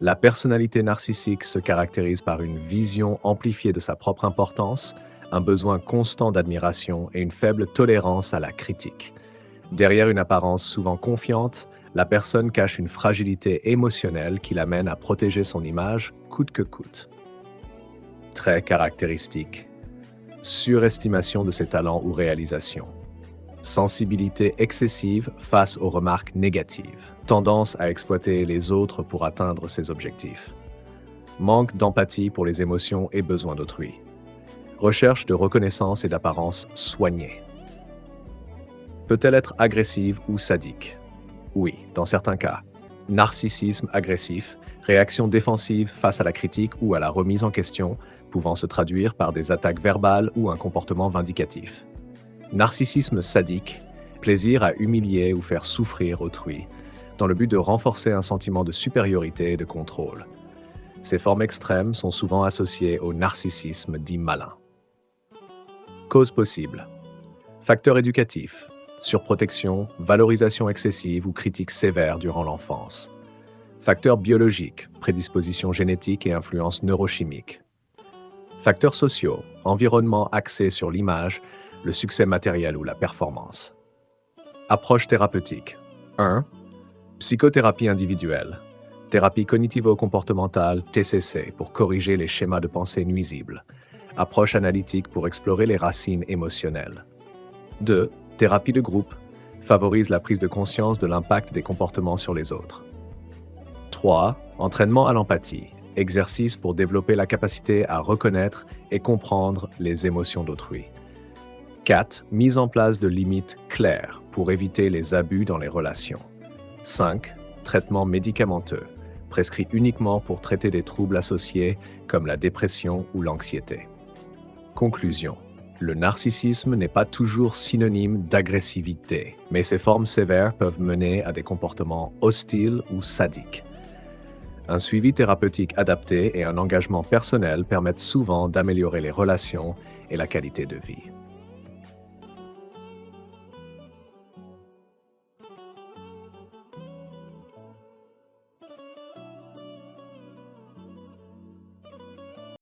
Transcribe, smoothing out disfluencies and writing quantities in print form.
La personnalité narcissique se caractérise par une vision amplifiée de sa propre importance, un besoin constant d'admiration et une faible tolérance à la critique. Derrière une apparence souvent confiante, la personne cache une fragilité émotionnelle qui l'amène à protéger son image coûte que coûte. Traits caractéristiques. Surestimation de ses talents ou réalisations. Sensibilité excessive face aux remarques négatives. Tendance à exploiter les autres pour atteindre ses objectifs. Manque d'empathie pour les émotions et besoins d'autrui. Recherche de reconnaissance et d'apparence soignée. Peut-elle être agressive ou sadique? Oui, dans certains cas. Narcissisme agressif, réaction défensive face à la critique ou à la remise en question, pouvant se traduire par des attaques verbales ou un comportement vindicatif. Narcissisme sadique, plaisir à humilier ou faire souffrir autrui, dans le but de renforcer un sentiment de supériorité et de contrôle. Ces formes extrêmes sont souvent associées au narcissisme dit malin. Causes possibles. Facteurs éducatifs, surprotection, valorisation excessive ou critique sévère durant l'enfance. Facteurs biologiques, prédisposition génétique et influence neurochimique. Facteurs sociaux, environnement axé sur l'image, le succès matériel ou la performance. Approche thérapeutique. 1. Psychothérapie individuelle. Thérapie cognitivo-comportementale, TCC, pour corriger les schémas de pensée nuisibles. Approche analytique pour explorer les racines émotionnelles. 2. Thérapie de groupe. Favorise la prise de conscience de l'impact des comportements sur les autres. 3. Entraînement à l'empathie. Exercice pour développer la capacité à reconnaître et comprendre les émotions d'autrui. 4. Mise en place de limites claires pour éviter les abus dans les relations. 5. Traitement médicamenteux, prescrit uniquement pour traiter des troubles associés comme la dépression ou l'anxiété. Conclusion. Le narcissisme n'est pas toujours synonyme d'agressivité, mais ces formes sévères peuvent mener à des comportements hostiles ou sadiques. Un suivi thérapeutique adapté et un engagement personnel permettent souvent d'améliorer les relations et la qualité de vie.